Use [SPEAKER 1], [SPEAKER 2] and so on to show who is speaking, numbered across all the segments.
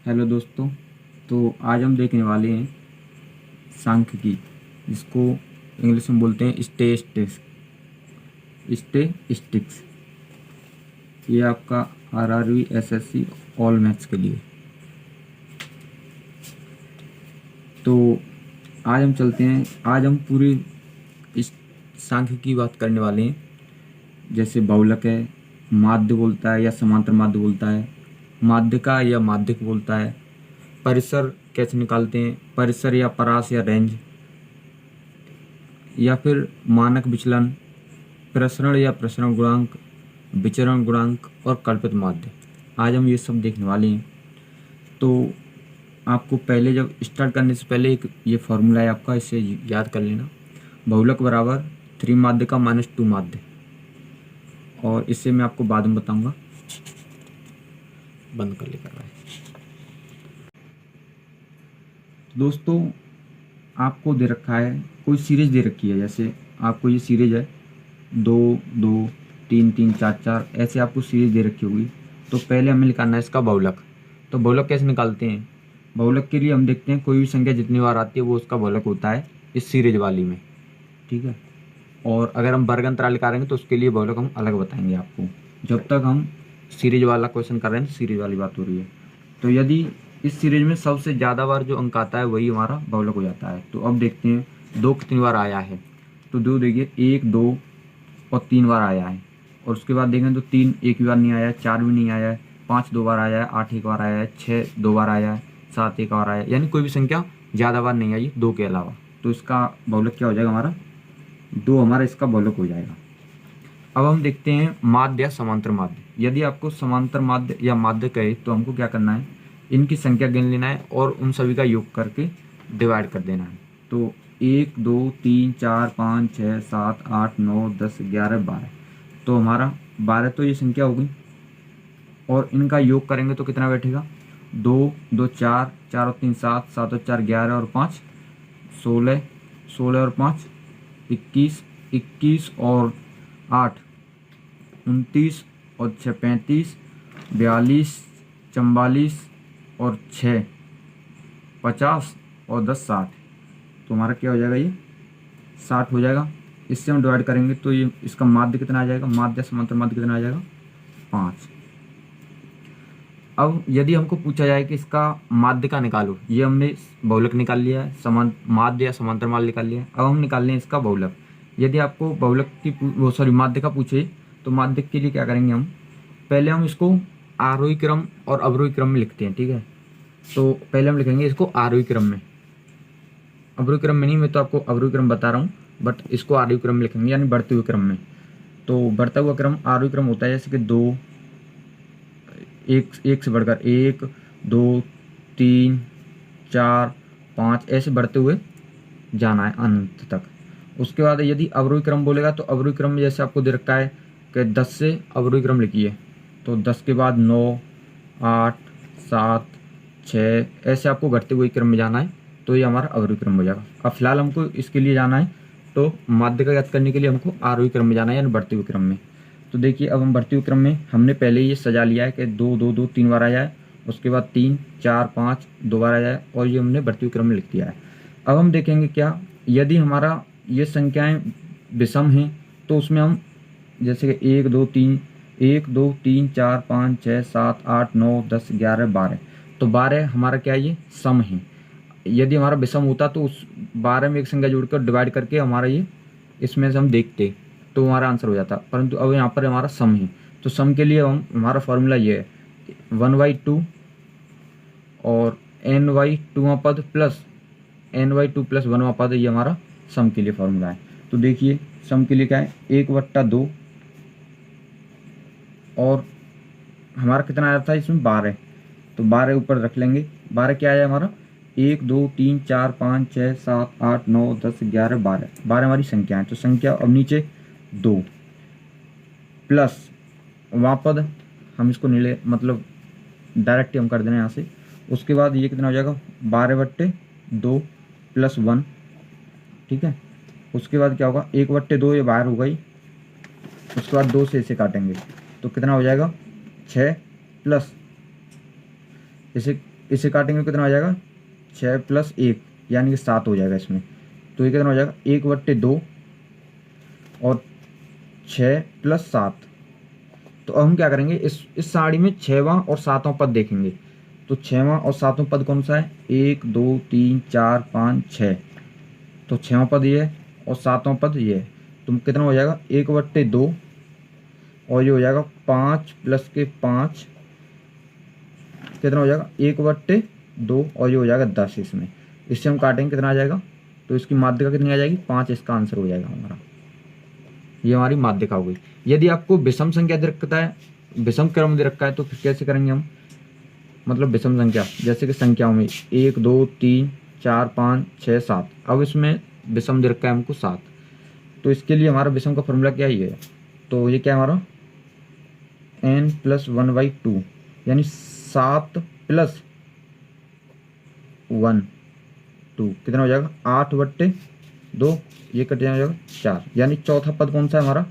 [SPEAKER 1] Hello दोस्तों। तो आज हम देखने वाले हैं सांख्यिकी, जिसको इंग्लिश में बोलते हैं स्टेटिस्टिक्स। ये आपका आरआरबी एसएससी ऑल मैथ्स के लिए। तो आज हम चलते हैं, आज हम पूरी इस सांख्यिकी की बात करने वाले हैं। जैसे बहुलक है, माध्य बोलता है या समांतर माध्य बोलता है, माध्यिका या माध्यिक बोलता है, परिसर कैसे निकालते हैं, परिसर या परास या रेंज, या फिर मानक विचलन, प्रसरण या प्रसरण गुणांक, विचरण गुणांक और कल्पित माध्य। आज हम ये सब देखने वाले हैं। तो आपको पहले जब स्टार्ट करने से पहले एक ये फॉर्मूला है आपका, इसे याद कर लेना। बहुलक बराबर 3 माध्य का -2 माध्य, और इससे मैं आपको बाद में बताऊंगा। बंद कर लेकर आए दोस्तों, आपको दे रखा है, कोई सीरीज दे रखी है। जैसे आपको ये सीरीज है 2 2 3 3 4 4, ऐसे आपको सीरीज दे रखी होगी। तो पहले हमें निकालना है इसका बहुलक। तो बहुलक कैसे निकालते हैं? बहुलक के लिए हम देखते हैं कोई भी संख्या जितनी बार आती है वो उसका बहुलक होता है इस सीरीज वाली में, ठीक है। और अगर हम वर्ग अंतराल निकालेंगे तो उसके लिए बहुलक हम अलग बताएंगे आपको। जब तक हम सीरीज वाला क्वेश्चन कर रहे हैं, सीरीज वाली बात हो रही है। तो यदि इस सीरीज में सबसे ज़्यादा बार जो अंक आता है वही हमारा बहुलक हो जाता है। तो अब देखते हैं 2 कितनी बार आया है। तो 2 देखिए 1 2 और 3 बार आया है। और उसके बाद देखें तो 3 एक भी बार नहीं आया है, 4 भी नहीं आया है, 5 2 बार आया है, 8 एक बार आया है, 6 2 बार आया है, 7 एक बार आया है। यानी कोई भी संख्या ज़्यादा बार नहीं आई 2 के अलावा। तो इसका बहुलक क्या हो जाएगा? हमारा 2 हमारा इसका बहुलक हो जाएगा। अब हम देखते हैं माध्य या समांतर माध्य। यदि आपको समांतर माध्य या माध्य कहे तो हमको क्या करना है? इनकी संख्या गिन लेना है और उन सभी का योग करके डिवाइड कर देना है। तो 1 2 3 4 5 6 7 8 9 10 11 12। तो हमारा 12 तो ये संख्या होगी, और इनका योग करेंगे तो कितना बैठेगा? 2 2 4 4 और 3 7 7 और 4 11 और 5 16 16 और 5 21 21 और 8 29 और 6 35 42 44 और 6 50 और 10 60। तो हमारा क्या हो जाएगा? ये 60 हो जाएगा। इससे हम डिवाइड करेंगे तो ये इसका माध्य कितना आ जाएगा? माध्य समांतर माध्य कितना आ जाएगा? 5। अब यदि हमको पूछा जाए कि इसका माध्य का निकालो, ये हमने बहुलक निकाल लिया है, समान माध्य या समांतर माध्य निकाल लिया है। अब हम निकाल लें इसका बहुलक। यदि आपको बहुलक की माध्य का पूछे तो माध्य के लिए क्या करेंगे? हम पहले हम इसको आरोही क्रम और अवरोही क्रम में लिखते हैं, ठीक है। तो पहले हम लिखेंगे इसको आरोही क्रम में, अवरोही क्रम में नहीं, मैं तो आपको अवरोही क्रम बता रहा हूँ, बट इसको आरोही क्रम में लिखेंगे, यानी बढ़ते हुए क्रम में। तो बढ़ता हुआ क्रम आरोही क्रम होता है, जैसे कि 2 एक से बढ़कर 1 2 3 4 5, ऐसे बढ़ते हुए जाना है अनंत तक। उसके बाद यदि अवरोही क्रम बोलेगा तो अवरोही क्रम में जैसे आपको दे रखा है कि 10 से अवरोही क्रम लिखिए, तो 10 के बाद 9 8 7 6, ऐसे आपको घटते हुए क्रम में जाना है। तो ये हमारा अवरोही क्रम हो जाएगा। अब फिलहाल हमको इसके लिए जाना है, तो माध्य का ज्ञात करने के लिए हमको आरोही क्रम में जाना है, यानी बढ़ते हुए क्रम में। तो देखिए अब हम बढ़ते हुए क्रम में हमने पहले ये सजा लिया है कि 2 2 2 3 बार आया है, उसके बाद 3 4 5 2 बार आया है, और ये हमने बढ़ते हुए क्रम में लिख दिया है। अब हम देखेंगे क्या, यदि हमारा ये संख्याएं विषम हैं तो उसमें हम जैसे कि 1 2 3 1 2 3 4 5 6 7 8 9 10 11 12। तो 12 हमारा क्या है? ये सम है। यदि हमारा विषम होता तो उस 12 में एक संख्या जोड़कर डिवाइड करके हमारा ये इसमें से हम देखते तो हमारा आंसर हो जाता, परंतु अब यहाँ पर हमारा सम है। तो सम के लिए हम हमारा फॉर्मूला ये है 1/2 और n/2वां पद प्लस n/2 प्लस 1वां पद, ये हमारा सम के लिए फॉर्मूला है। तो देखिए सम के लिए क्या है? 1/2, और हमारा कितना आया था इसमें? 12। तो 12 ऊपर रख लेंगे। 12 क्या आया हमारा? 1 2 3 4 5 6 7 8 9 10 11 12। 12 हमारी संख्या है। तो संख्या अब नीचे 2 प्लस वहाँ पद, हम इसको नीले मतलब डायरेक्ट हम कर देना यहाँ से। उसके बाद ये कितना हो जाएगा? 12/2 प्लस 1, ठीक है। उसके बाद क्या होगा? 1/2 ये बाहर हो गई, उसके बाद 2 से इसे काटेंगे तो कितना हो जाएगा? 6 प्लस इसे इसे काटेंगे तो कितना हो जाएगा 6 + 1 यानी कि 7 हो जाएगा इसमें। तो ये कितना हो जाएगा 1/2 और 6 + 7। तो अब हम क्या करेंगे, इस सारणी में 6वां और 7वां पद देखेंगे। तो 6वां और 7वां पद कौन सा है, 1 2 3 4 5 6। तो 6वां पद ये है और 7वां पद ये है। तो कितना हो जाएगा 1/2 और ये हो जाएगा 5 + के 5 कितना हो जाएगा 1/2 और ये हो जाएगा 10 इसमें। इससे हम काटेंगे कितना आ जाएगा, तो इसकी माध्यिका कितनी आ जाएगी 5। इसका आंसर हो जाएगा हमारा, ये हमारी माध्यिका हो गई। यदि आपको विषम संख्या दे रखता है, विषम क्रम दे रखा है तो फिर कैसे करेंगे हम, मतलब विषम संख्या जैसे कि संख्याओं में 1 2 3 4 5 6 7। अब इसमें विषम दे रखा है हमको 7। तो इसके लिए हमारा विषम का फॉर्मूला क्या ही है, तो ये क्या है हमारा n + 1/2 यानी 7 + 1 2 कितना हो जाएगा 8/2। ये कट जाएगा 4 यानी चौथा पद कौन सा है हमारा,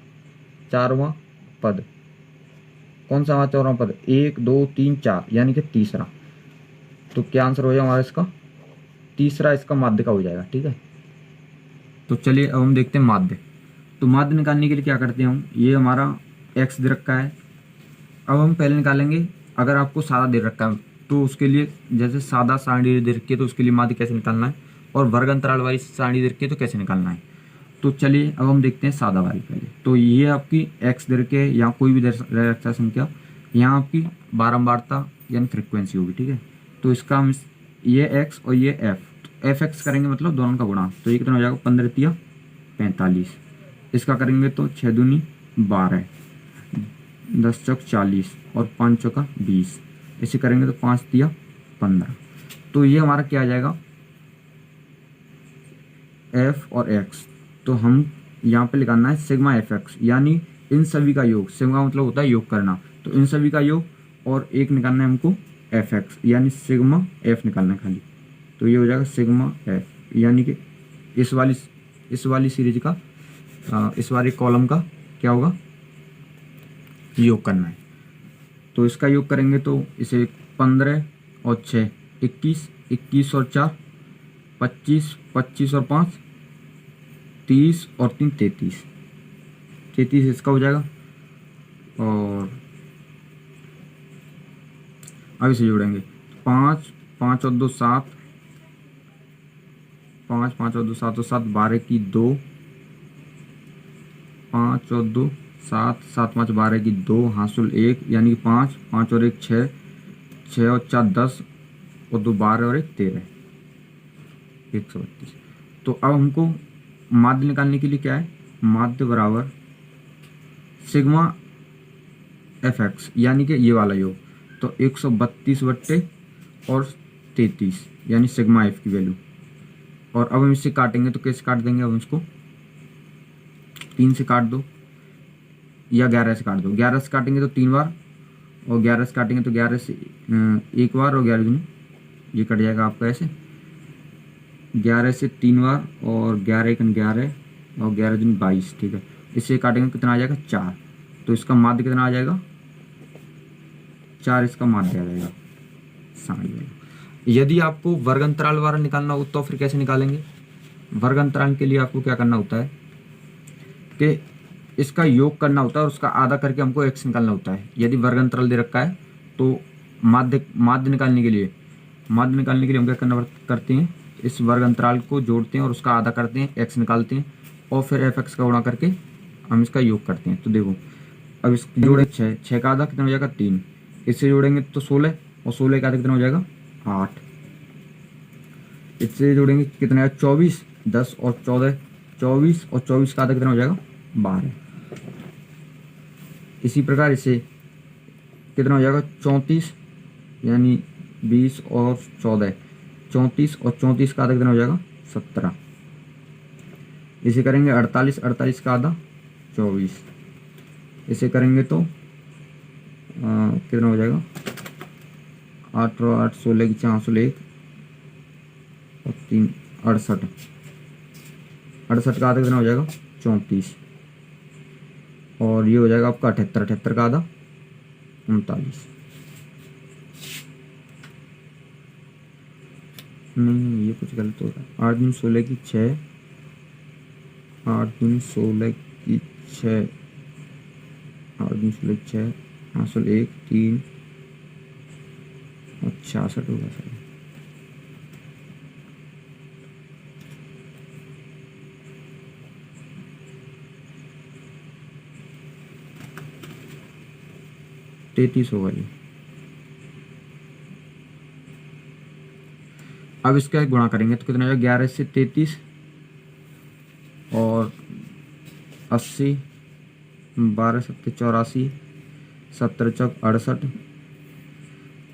[SPEAKER 1] 4वां पद। कौन सा हमारा 4वां पद, 1 2 3 4 यानी कि तीसरा। तो क्या आंसर हो जाएगा हमारा इसका, तीसरा इसका माध्यिका हो जाएगा। ठीक है, तो चलिए अब हम देखते हैं माध्य। तो माध्य निकालने के लिए क्या करते हैं हम, ये हमारा x दे रखा है। अब हम पहले निकालेंगे, अगर आपको सादा दे रखा है तो उसके लिए, जैसे सादा सारणी दे रखी है तो उसके लिए माध्य कैसे निकालना है, और वर्ग अंतराल वाली सारणी दे रखी है तो कैसे निकालना है। तो चलिए अब हम देखते हैं सादा वाली पहले। तो ये आपकी x दे रखी है, यहाँ कोई भी दे रखा है संख्या, यहाँ आपकी बारंबारता यानी फ्रिक्वेंसी होगी। ठीक है, तो इसका हम ये x और ये f, तो fx करेंगे मतलब दोनों का गुणा। तो ये कितना हो जाएगा 15 × 45। इसका करेंगे तो 6 दूनी 12, 10 चौक 40 और 5 चौका 20। इसे करेंगे तो 5 × 15। तो ये हमारा क्या आ जाएगा f और x। तो हम यहाँ पे निकालना है सिग्मा fx यानी इन सभी का योग। सिग्मा मतलब होता है योग करना, तो इन सभी का योग, और एक निकालना है हमको fx यानी सिग्मा f निकालना है खाली। तो ये हो जाएगा सिग्मा f यानी कि इस वाली सीरीज का इस वाली कॉलम का क्या होगा, योग करना है। तो इसका योग करेंगे तो इसे 15 और 6 21, 21 और 4 25, 25 और 5 30 और 3 33, 33 इसका हो जाएगा। और अब इसे जोड़ेंगे 5 5 और 2 7, 5 5 और 2 7 और 7 12 की 2, 5 और 2 7 7 5 12 की 2 हासिल 1 यानी कि 5 5 और 1 6 6 और 4 10 और 2 12 और 1 13, 132। तो अब हमको माध्य निकालने के लिए क्या है, माध्य बराबर सिग्मा fx यानी कि ये वाला योग। तो 132 और 33 यानी सिग्मा f की वैल्यू। और अब हम इससे काटेंगे तो कैसे काट देंगे, अब इसको 3 से काट दो या 11 से काट दो। 11 से काटेंगे तो 3 बार, और 11 से काटेंगे तो 11 से 1 बार, और 11 दूनी ये कट जाएगा आपका ऐसे। 11 से 3 बार और 11 1 11 और 11 दूनी 22। ठीक है, इससे काटेंगे कितना आ जाएगा 4। तो इसका माध्य कितना आ जाएगा 4, इसका माध्य आ जाएगा सारणी वाला। यदि आपको वर्ग अंतराल वाला निकालना हो तो फिर कैसे निकालेंगे, वर्ग अंतराल के लिए आपको क्या करना होता है कि इसका योग करना होता है और उसका आधा करके हमको x निकालना होता है। यदि वर्ग अंतराल दे रखा है तो माध्य निकालने के लिए हम क्या करते हैं, इस वर्ग अंतराल को जोड़ते हैं और उसका आधा करते हैं, x निकालते हैं, और फिर fx का गुणा करके हम इसका योग करते हैं। तो देखो अब इस जोड़े 6 का आधा कितना हो जाएगा 3, इससे जोड़ेंगे तो 16, और 16 का आधा कितना हो जाएगा 8, इससे जोड़ेंगे कितना है 24, 10 और 14 24, और 24 का आधा कितना हो जाएगा 12। इसी प्रकार इसे कितना हो जाएगा 34 यानी 20 और 14 34, और 34 का आधा कितना हो जाएगा 17। इसे करेंगे 48, 48 का आधा 24। इसे करेंगे तो कितना हो जाएगा 8 और 8 16 की 4 1 और 3 68, 68 का आधा कितना हो जाएगा 34, और ये हो जाएगा आपका 78, 78 का आधा 39। नहीं, ये कुछ गलत हो रहा है। 8 दूनी 16 की 6, 8 दूनी 16 की 6, 8 दूनी 16 की 6, 1 3 और 66 होगा सर। तैतीस होगा ये। अब इसका गुणा करेंगे तो कितना होगा? 11 से 33 और 80, 12 सत्ते 84, 17 चौक 68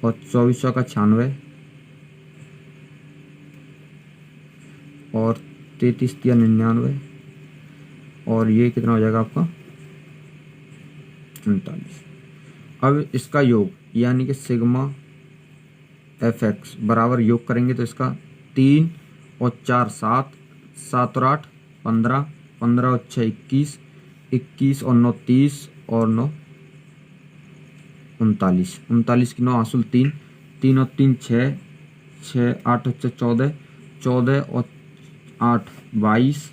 [SPEAKER 1] और 24 चौका 96 और 33 तिया 99 और ये कितना हो जाएगा आपका? 39। अब इसका योग यानी कि सिग्मा एफ एक्स बराबर योग करेंगे तो इसका 3 और 4 7, 7 और 8 15, 15 और 6 21, 21 और 9 30 और 9 39, 39 की 9 हासिल 3, 3 और 3 6, 6 8 और 14, 14 और 8 22,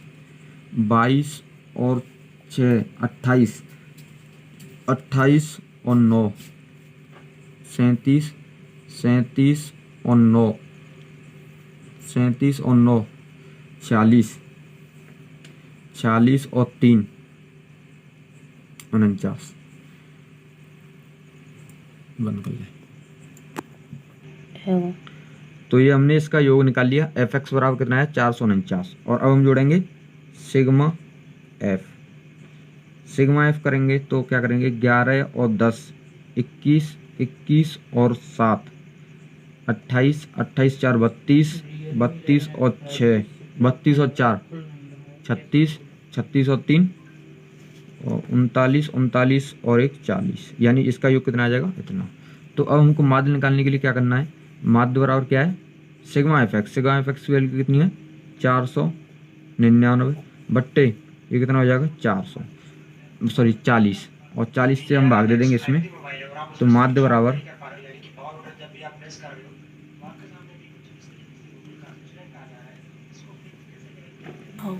[SPEAKER 1] 22 और 6 28, 28 और 9 37, 37 और 9 37 और 9 40, 40 और 3 49। बंद कर ले। तो ये हमने इसका योग निकाल लिया। एफ एक्स बराबर कितना है? 449। और अब हम जोड़ेंगे सिग्मा एफ। सिग्मा एफ करेंगे तो क्या करेंगे? 11 और 10 21, 21 और 7 28, 28 4 32, 32 और 6 32 और 4 36, 36 और 3 और 39, 39 और 1 40, यानी इसका योग कितना आ जाएगा? इतना। तो अब हमको माध्य निकालने के लिए क्या करना है? माध्य बराबर क्या है? Sigma F x. Sigma F x की वैल्यू कितनी है? 499 बट्टे ये कितना हो जाएगा? 40, और 40 से हम भाग दे देंगे इसमें, तो माध्य बराबर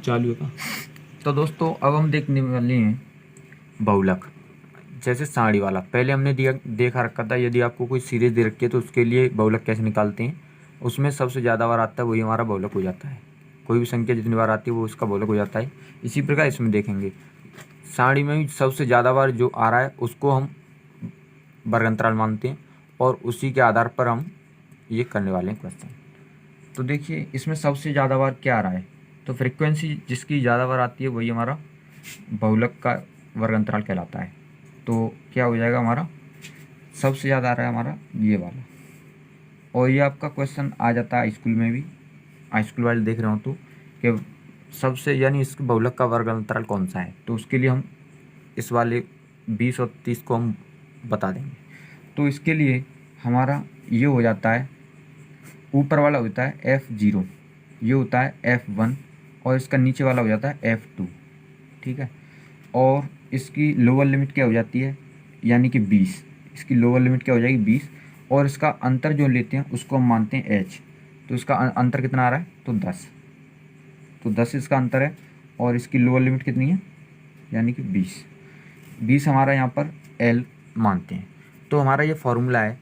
[SPEAKER 1] चालू होगा। तो दोस्तों अब हम देखने वाले हैं बहुलक, जैसे साड़ी वाला। पहले हमने देखा रखा था, यदि आपको कोई सीरीज दे रखी है तो उसके लिए बहुलक कैसे निकालते हैं। उसमें सबसे ज़्यादा बार आता है वही हमारा बहुलक हो जाता है। कोई भी संख्या जितनी बार आती है वो उसका बहुलक हो जाता है। इसी प्रकार इसमें देखेंगे साड़ी में भी सबसे ज़्यादा बार जो आ रहा है उसको हम वर्गांतराल मानते हैं और उसी के आधार पर हम ये करने वाले हैं क्वेश्चन। तो देखिए इसमें सबसे ज़्यादा बार क्या आ रहा है, तो फ्रीक्वेंसी जिसकी ज़्यादा बार आती है वही हमारा बहुलक का वर्गांतराल कहलाता है। तो क्या हो जाएगा हमारा? सबसे ज़्यादा आ रहा है हमारा ये वाला। और ये आपका क्वेश्चन आ जाता है स्कूल में भी, हाई स्कूल वाले देख रहे हो तो, कि सबसे यानी इसके बहुलक का वर्गांतराल कौन सा है। तो उसके लिए हम इस वाले 20 और 30 को हम बता देंगे। तो इसके लिए हमारा ये हो जाता है, ऊपर वाला होता है F0, ये होता है F1 और इसका नीचे वाला हो जाता है F2, ठीक है। और इसकी लोअर लिमिट क्या हो जाती है? यानी कि 20। इसकी लोअर लिमिट क्या हो जाएगी? 20। और इसका अंतर जो लेते हैं उसको हम मानते हैं H। तो इसका अंतर कितना आ रहा है? तो 10। तो 10 इसका अंतर है और इसकी लोअर लिमिट कितनी है? यानी कि 20। 20 हमारा यहाँ पर L मानते हैं। तो हमारा ये फॉर्मूला है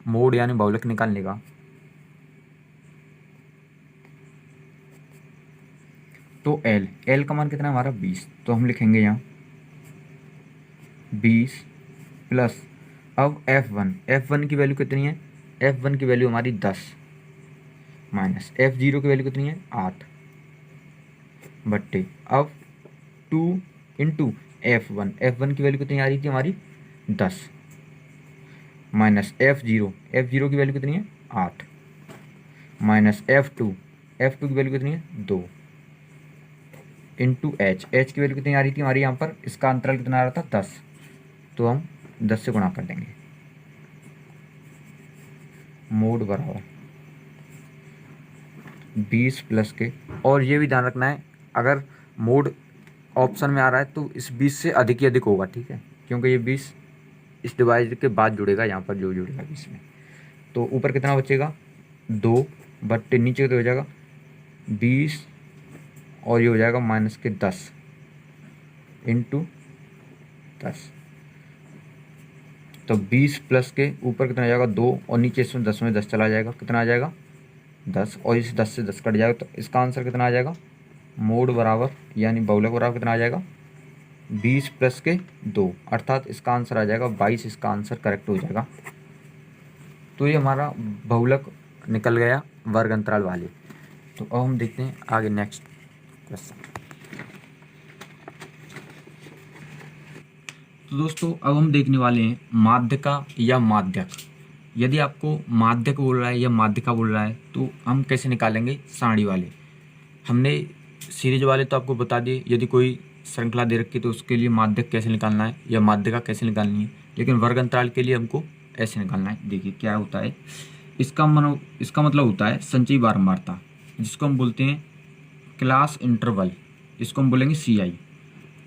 [SPEAKER 1] मोड यानी बहुलक निकालने का। तो L का मान कितना है हमारा? 20। तो हम लिखेंगे यहाँ 20 प्लस, अब F1 की वैल्यू कितनी है? F1 की वैल्यू हमारी 10 माइनस F0 की वैल्यू कितनी है? 8 बट्टे अब 2 इंटू F1 की वैल्यू कितनी आ रही थी हमारी? 10 माइनस F0 की वैल्यू कितनी है? 8 माइनस F2 की वैल्यू कितनी है? 2 इंटू H की वैल्यू कितनी आ रही थी हमारी यहाँ पर? इसका अंतराल कितना आ रहा था? 10। तो हम 10 से गुणा कर देंगे। मोड बराबर 20 प्लस के, और ये भी ध्यान रखना है अगर मोड ऑप्शन में आ रहा है तो इस 20 से अधिक ही अधिक होगा, ठीक है, क्योंकि ये 20 इस डिवाइड के बाद जुड़ेगा, यहाँ पर जो जुड़ेगा 20 में। तो ऊपर कितना बचेगा? 2 बट्टे नीचे तो हो जाएगा 20 और ये हो जाएगा माइनस के 10 इंटू 10। तो 20 प्लस के ऊपर कितना आ जाएगा 2 और नीचे इसमें 10 में 10 चला जाएगा, कितना आ जाएगा 10 और इस 10 से 10 कट जाएगा। तो इसका आंसर कितना आ जाएगा मोड बराबर यानी बहुलक बराबर कितना आ जाएगा 20 प्लस के 2 अर्थात इसका आंसर आ जाएगा 22। इसका आंसर करेक्ट हो जाएगा। तो ये हमारा बहुलक निकल गया वर्ग अंतराल वाले। तो अब हम देखते हैं आगे नेक्स्ट क्वेश्चन। तो दोस्तों अब हम देखने वाले हैं माध्यका या माध्यक। यदि आपको माध्यक बोल रहा है या माध्यिका बोल रहा है तो हम कैसे निकालेंगे सारणी वाले। हमने सीरीज वाले तो आपको बता दिए, यदि कोई श्रृंखला दे रखी तो उसके लिए माध्यक कैसे निकालना है या माध्यिका कैसे निकालनी है, लेकिन वर्ग अंतराल के लिए हमको ऐसे निकालना है। देखिए क्या होता है, इसका मतलब होता है संचयी बारंबारता, जिसको हम बोलते हैं क्लास इंटरवल, इसको हम बोलेंगे CI,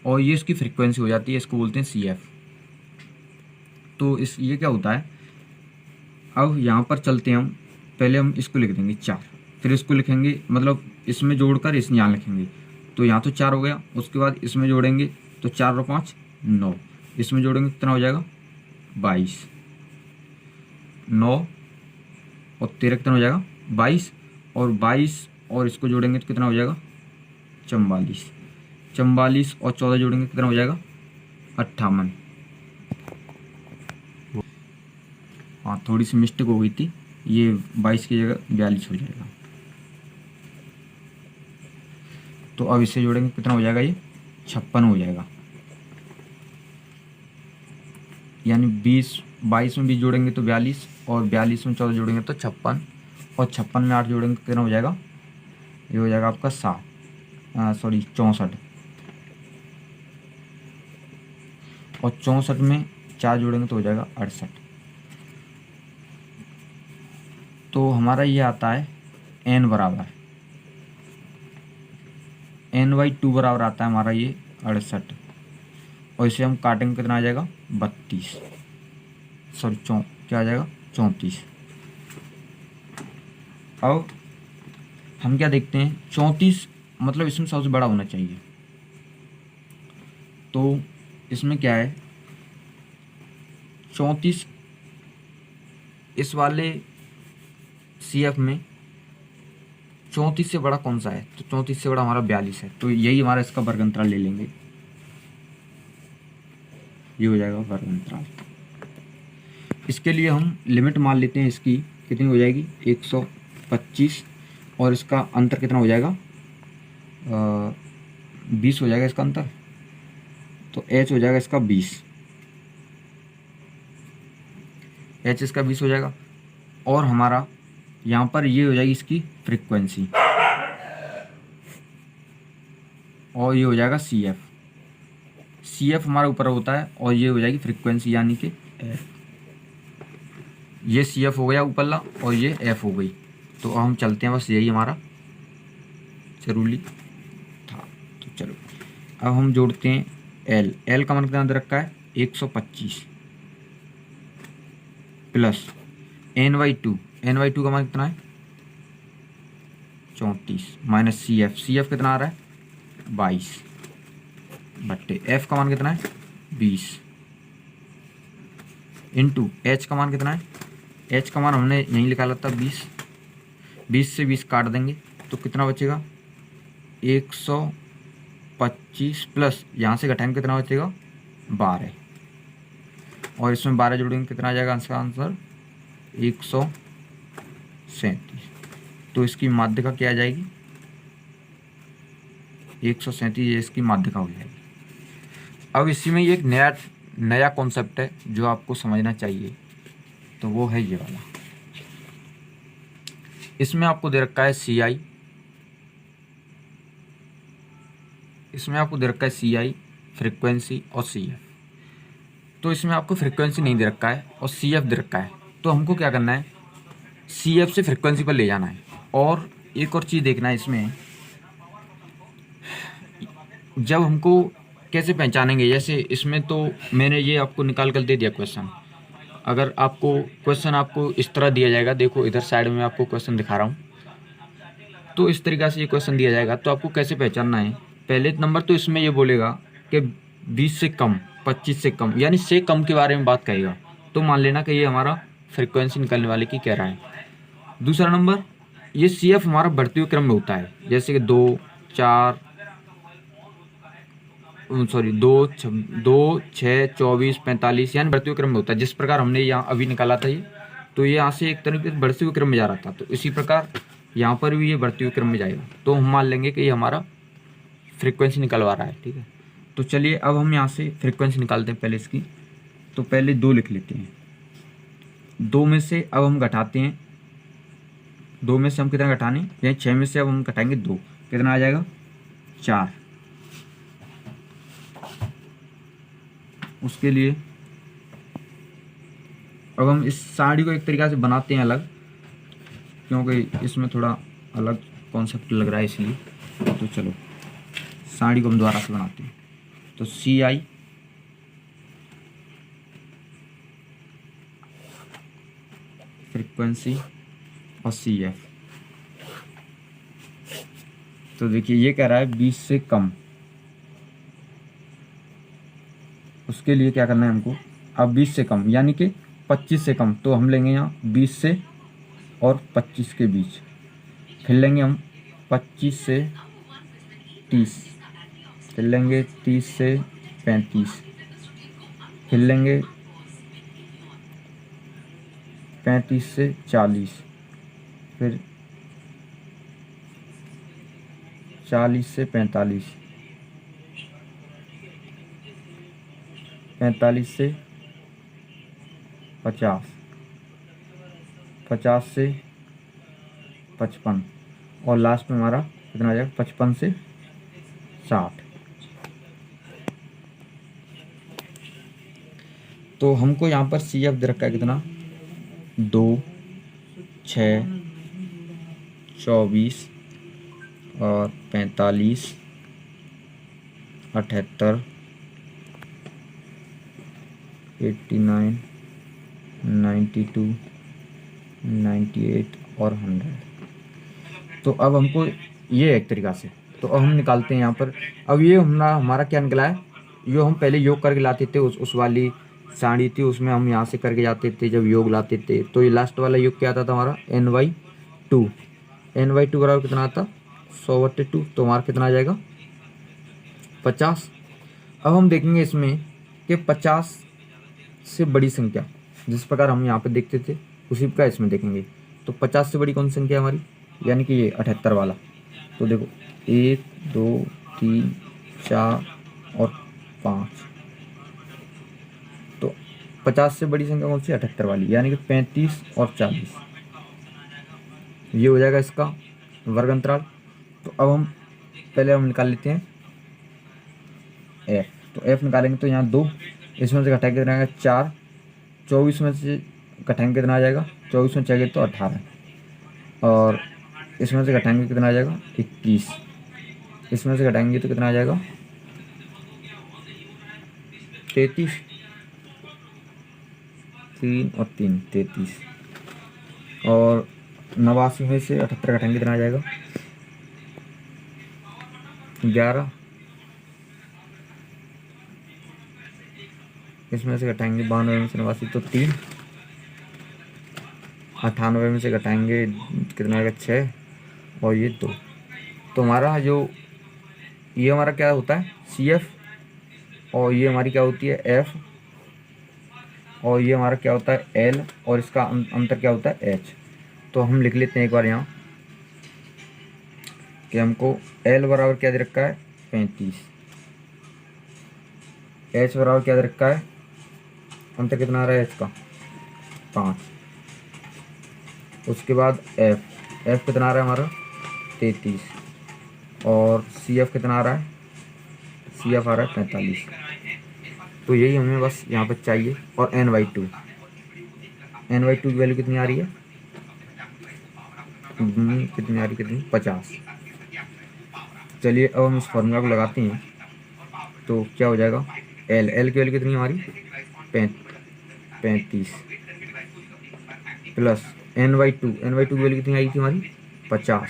[SPEAKER 1] और ये इसकी फ्रीक्वेंसी हो जाती है, इसको बोलते हैं CF। तो ये क्या होता है, अब यहाँ पर चलते हैं हम, पहले हम इसको लिख देंगे 4, फिर इसको लिखेंगे मतलब इसमें जोड़कर इस यहाँ लिखेंगे। तो यहाँ तो 4 हो गया, उसके बाद इसमें जोड़ेंगे तो 4 और 5 9, इसमें जोड़ेंगे कितना हो जाएगा 22, 9 और 13 कितना हो जाएगा 22, और 22 और इसको जोड़ेंगे तो कितना हो जाएगा 44, 44 और 14 जोड़ेंगे कितना हो जाएगा 58। हाँ थोड़ी सी मिस्टेक हो गई थी, ये 22 की जगह 42 हो जाएगा। तो अब इसे जोड़ेंगे कितना हो जाएगा, ये 56 हो जाएगा। यानी 22 में 20 जोड़ेंगे तो 42, और 42 में 14 जोड़ेंगे तो 56, और 56 में 8 जोड़ेंगे कितना हो जाएगा, ये हो जाएगा आपका 64, और 64 में 4 जोड़ेंगे तो हो जाएगा 68। तो हमारा ये आता है n बराबर n/2 बराबर आता है हमारा ये 68, और इसे हम काटेंगे कितना आ जाएगा 32, सॉरी क्या आ जाएगा 34। अब हम क्या देखते हैं 34 मतलब इसमें सबसे बड़ा होना चाहिए। तो इसमें क्या है 34, इस वाले CF में 34 से बड़ा कौन सा है, तो 34 से बड़ा हमारा 42 है। तो यही हमारा इसका वर्ग अंतराल ले लेंगे, ये हो जाएगा वर्ग अंतराल। इसके लिए हम लिमिट मान लेते हैं, इसकी कितनी हो जाएगी 125, और इसका अंतर कितना हो जाएगा 20 हो जाएगा इसका अंतर। तो h हो जाएगा इसका 20, h इसका 20 हो जाएगा, और हमारा यहाँ पर ये हो जाएगी इसकी फ्रीक्वेंसी, और ये हो जाएगा CF हमारा ऊपर होता है, और ये हो जाएगी फ्रीक्वेंसी यानी कि F। ये CF हो गया ऊपरला और ये F हो गई। तो हम चलते हैं, बस यही हमारा जरूरी था। तो चलो अब हम जोड़ते हैं L का मान कितना दे रखा है 125 प्लस n/2 का मान कितना है 34 माइनस CF कितना आ रहा है 22 बट्टे F का मान कितना है 20 इंटू H का मान कितना है, H का मान हमने यहीं निकाला था 20 से 20 काट देंगे तो कितना बचेगा 125 प्लस यहाँ से घटाएंगे कितना बचेगा 12, और इसमें 12 जोड़ेंगे कितना आ जाएगा इसका आंसर 137। तो इसकी माध्यिका क्या आ जाएगी 137, ये इसकी माध्यिका हो जाएगी। अब इसी में एक नया कॉन्सेप्ट है जो आपको समझना चाहिए, तो वो है ये वाला। इसमें आपको दे रखा है CI, इसमें आपको दे रखा है CI फ्रीक्वेंसी और CF। तो इसमें आपको फ्रीक्वेंसी नहीं दे रखा है और CF दे रखा है, तो हमको क्या करना है CF से फ्रीक्वेंसी पर ले जाना है। और एक और चीज़ देखना है इसमें, जब हमको कैसे पहचानेंगे, जैसे इसमें तो मैंने ये आपको निकाल कर दे दिया क्वेश्चन। अगर आपको क्वेश्चन आपको इस तरह दिया जाएगा, देखो इधर साइड में आपको क्वेश्चन दिखा रहा हूँ, तो इस तरीक़ा से ये क्वेश्चन दिया जाएगा। तो आपको कैसे पहचानना है, पहले नंबर तो इसमें ये बोलेगा कि 20 से कम, 25 से कम, यानी से कम के बारे में बात कहेगा, तो मान लेना कि ये हमारा फ्रीक्वेंसी निकालने वाले की कह रहा है। दूसरा नंबर, ये CF हमारा बढ़ते हुए क्रम में होता है, जैसे कि 2, 4, सॉरी 2, 6, 24, 45, यानी बढ़ते हुए क्रम में होता है। जिस प्रकार हमने यहाँ अभी निकाला था ये, तो ये यहाँ से एक तरीके से बढ़ते हुए क्रम में जा रहा था, तो इसी प्रकार यहाँ पर भी ये बढ़ते हुए क्रम में जाएगा। तो हम मान लेंगे कि ये हमारा फ्रीक्वेंसी निकलवा रहा है, ठीक है। तो चलिए अब हम यहाँ से फ्रीक्वेंसी निकालते हैं पहले इसकी। तो पहले 2 लिख लेते हैं। 2 में से अब हम घटाते हैं, 2 में से हम कितना घटाने, यानी 6 में से अब हम घटाएंगे 2, कितना आ जाएगा 4। उसके लिए अब हम इस साड़ी को एक तरीक़ा से बनाते हैं अलग, क्योंकि इसमें थोड़ा अलग कॉन्सेप्ट लग रहा है इसलिए। तो चलो साड़ी को हम दोबारा से बनाते हैं। तो CI फ्रीक्वेंसी और CF। तो देखिए ये कह रहा है 20 से कम, उसके लिए क्या करना है हमको, अब 20 से कम यानी कि 25 से कम, तो हम लेंगे यहाँ 20 से और 25 के बीच, फिर लेंगे हम 25 से 30, फिर लेंगे 30 से 35, फिर लेंगे 35 से 40, फिर 40 से 45, 45 से 50, 50 से 55, और लास्ट में हमारा कितना आ जाएगा 55 से 60। तो हमको यहाँ पर CF दे रखा है कितना, 2, 6, 24 और 45, 78, 89, 92, 98 और 100। तो अब हमको ये एक तरीक़ा से, तो अब हम निकालते हैं यहाँ पर। अब ये हमारा क्या निकला है, जो हम पहले योग करके लाते थे, उस वाली साड़ी थी, उसमें हम यहाँ से करके जाते थे जब योग लाते थे। तो ये लास्ट वाला योग क्या आता था हमारा, NY2। NY2 बराबर कितना आता, 100/2। तो हमारा कितना आ जाएगा 50। अब हम देखेंगे इसमें कि 50 से बड़ी संख्या, जिस प्रकार हम यहाँ पे देखते थे उसी प्रकार इसमें देखेंगे। तो 50 से बड़ी कौन सी संख्या हमारी, यानी कि ये 78 वाला। तो देखो 1, 2, 3, 4 और 5। तो 50 से बड़ी संख्या कौन सी, 78 वाली, यानी कि 35 और 40, ये हो जाएगा इसका वर्ग अंतराल। तो अब हम पहले हम निकाल लेते हैं F। तो F निकालेंगे तो यहाँ 2, इसमें से घटाएंगे कितना आएगा 4, 24 में से घटाएंगे कितना आ जाएगा, 24 में चाहिए तो 18, और इसमें से घटाएंगे कितना आ जाएगा 21, इसमें से घटाएंगे तो कितना आ जाएगा 33, 3 और 3 33, और 89 में से 78 घटाएंगे कितना आ जाएगा 11, इसमें से घटाएंगे 92 में से 89 तो 3, 98 में से घटाएंगे कितना आएगा 6, और ये 2। तो हमारा जो ये हमारा क्या होता है CF, और ये हमारी क्या होती है F, और ये हमारा क्या होता है L, और इसका अंतर क्या होता है H। तो हम लिख लेते हैं एक बार यहाँ कि हमको L बराबर क्या दे रखा है 35, H बराबर क्या दे रखा है, अंतर कितना आ रहा है H का 5, उसके बाद F कितना आ रहा है हमारा 33, और CF कितना आ रहा है, CF आ रहा है 45। तो यही हमें बस यहाँ पर चाहिए। और NY2 की वैल्यू कितनी आ रही है, कितनी आ रही, कितनी 50। चलिए अब हम इस फॉर्मूला को लगाते हैं। तो क्या हो जाएगा, L की वैल्यू कितनी है हमारी 35, प्लस NY2 की वैल्यू कितनी आई थी हमारी 50,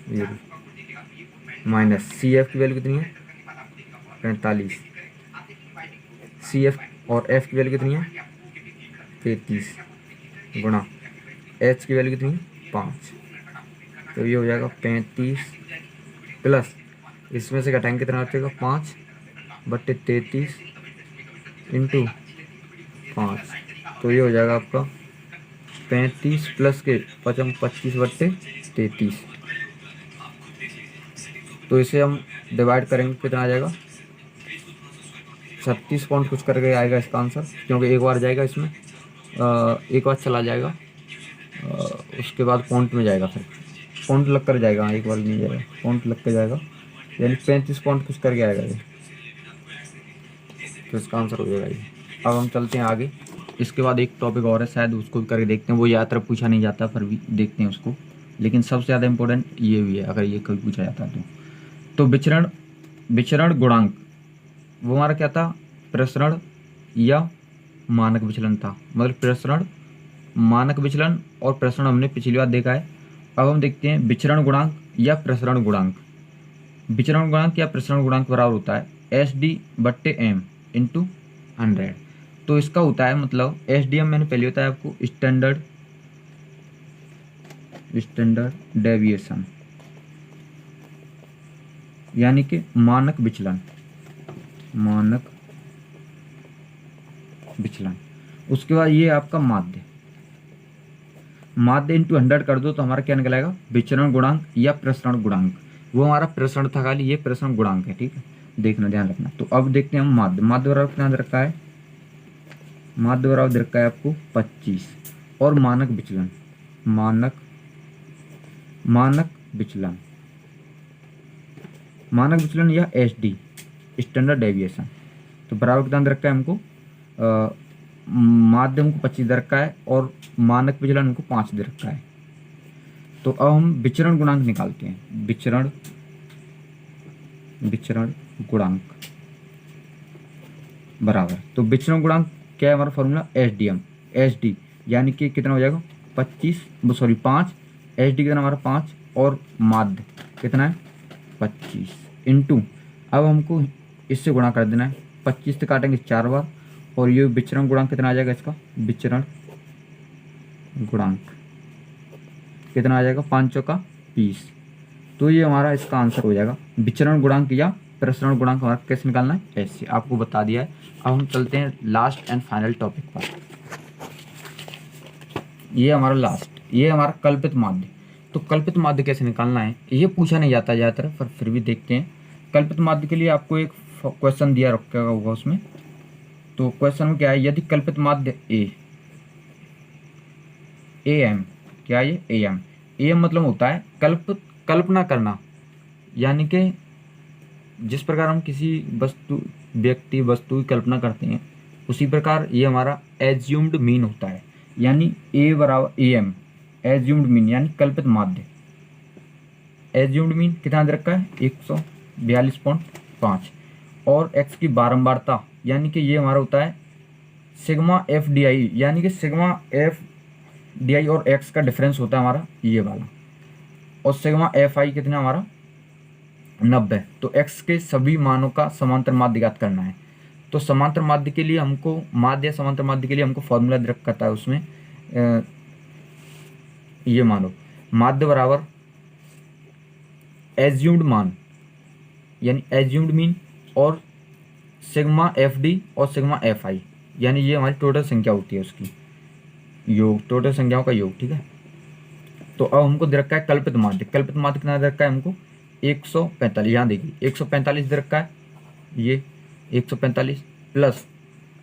[SPEAKER 1] ये माइनस सी एफ की वैल्यू कितनी है 45, सी एफ और एफ की वैल्यू कितनी है 33 गुणा एच की वैल्यू कितनी है 5, तो ये हो जाएगा 35 प्लस इसमें से घटाएंगे कितना बचेगा 5/33 इंटू 5, तो ये हो जाएगा आपका 35 प्लस के 25/33, तो इसे हम डिवाइड करेंगे कितना आ जाएगा 36 पॉइंट कुछ करके आएगा इसका आंसर, क्योंकि एक बार जाएगा इसमें एक बार चला जाएगा उसके बाद पॉइंट में जाएगा, फिर पॉइंट लग कर जाएगा, एक बार नहीं जाएगा पॉइंट लग कर जाएगा, यानी 35 पॉइंट कुछ करके आएगा ये, तो इसका आंसर हो जाएगा ये। अब हम चलते हैं आगे। इसके बाद एक टॉपिक और है, शायद उसको भी करके देखते हैं, वो ज़्यादातर पूछा नहीं जाता फिर भी देखते हैं उसको, लेकिन सबसे ज़्यादा इंपॉर्टेंट ये भी है अगर ये कभी पूछा जाता है तो विचरण गुणांक वो हमारा क्या था, प्रसरण या मानक विचलन था, मतलब प्रसरण मानक विचलन और प्रसरण हमने पिछली बार देखा है। अब हम देखते हैं विचरण गुणांक या प्रसरण गुणांक। विचरण गुणांक या प्रसरण गुणांक बराबर होता है SD/m इंटू 100। तो इसका होता है मतलब SDM मैंने पहले बताया आपको, स्टैंडर्ड डेविएशन, यानी कि मानक विचलन, उसके बाद ये आपका माध्य इंटू 100 कर दो तो हमारा क्या निकलेगा विचरण गुणांक या प्रसरण गुणांक। वो हमारा प्रसरण था खाली, ये प्रसरण गुणांक है, ठीक है, देखना ध्यान रखना। तो अब देखते हैं हम माध्य बराबर कितना दे रखा है, माध्य बराबर दे रखा है आपको 25 और मानक विचलन या SD स्टैंडर्ड डेविएशन, तो बराबर कितना दे रखा है हमको, माध्य हमको 25 दे रखा है और मानक विचलन हमको 5 दे रखा है। तो अब हम विचरण गुणांक निकालते हैं, विचरण गुणांक बराबर, तो विचरण गुणांक क्या है हमारा फॉर्मूला SD यानी कि कितना हो जाएगा 5 SD कितना हमारा 5 और माध्य कितना है 25 इंटू, अब हमको इससे गुणा कर देना है, 25 से काटेंगे 4 बार और ये विचरण गुणांक कितना आ जाएगा, इसका विचरण गुणांक कितना आ जाएगा 5 का 20, तो ये हमारा इसका आंसर हो जाएगा। विचरण गुणांक या प्रसरण गुणांक हमारा कैसे निकालना है, ऐसे आपको बता दिया है। अब हम चलते हैं लास्ट एंड फाइनल टॉपिक पर। ये हमारा कल्पित माध्य। तो कल्पित माध्य कैसे निकालना है ये पूछा नहीं जाता ज़्यादातर, पर फिर भी देखते हैं। कल्पित माध्य के लिए आपको एक क्वेश्चन दिया रखा होगा उसमें, तो क्वेश्चन में क्या है, यदि कल्पित माध्य AM, क्या ये AM मतलब होता है कल्पना करना, यानी कि जिस प्रकार हम किसी व्यक्ति वस्तु की कल्पना करते हैं उसी प्रकार ये हमारा एज्यूम्ड मीन होता है, यानी A बराबर AM एज्यूम्ड मीन यानी कल्पित माध्य। एज्यूम्ड मीन कितना दे रखा है 142.5 और x की बारंबारता, यानी कि ये हमारा होता है सिग्मा FDI, यानी कि सिग्मा FDI और x का डिफरेंस होता है हमारा ये वाला, और सिग्मा FI कितना हमारा 90। तो x के सभी मानों का समांतर माध्य ज्ञात करना है। तो समांतर माध्य के लिए हमको समांतर माध्य के लिए हमको फॉर्मूला दे रखा था उसमें, ये मानो माध्य बराबर एज्यूम्ड मान यानी एज्यूम्ड मीन और सिग्मा FD और सिग्मा FI, यानी ये हमारी टोटल संख्या होती है उसकी योग, टोटल संख्याओं का योग, ठीक है। तो अब हमको दे रखा है कल्पित माध्य कितना दे रखा है हमको 145, यहाँ देखिए 145 दे रखा है, ये 145 प्लस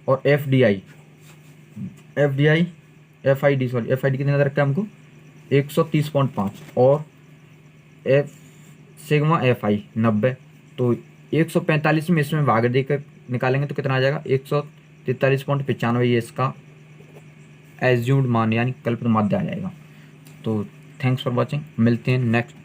[SPEAKER 1] और FDI FID कितना दे रखा है हमको 130.5 और सिग्मा FI 90। तो 145 में इसमें भाग देकर निकालेंगे तो कितना आ जाएगा 143.95, ये इसका एज्यूम्ड मान यानी कल्पित माध्य आ जाएगा। तो थैंक्स फॉर वॉचिंग, मिलते हैं नेक्स्ट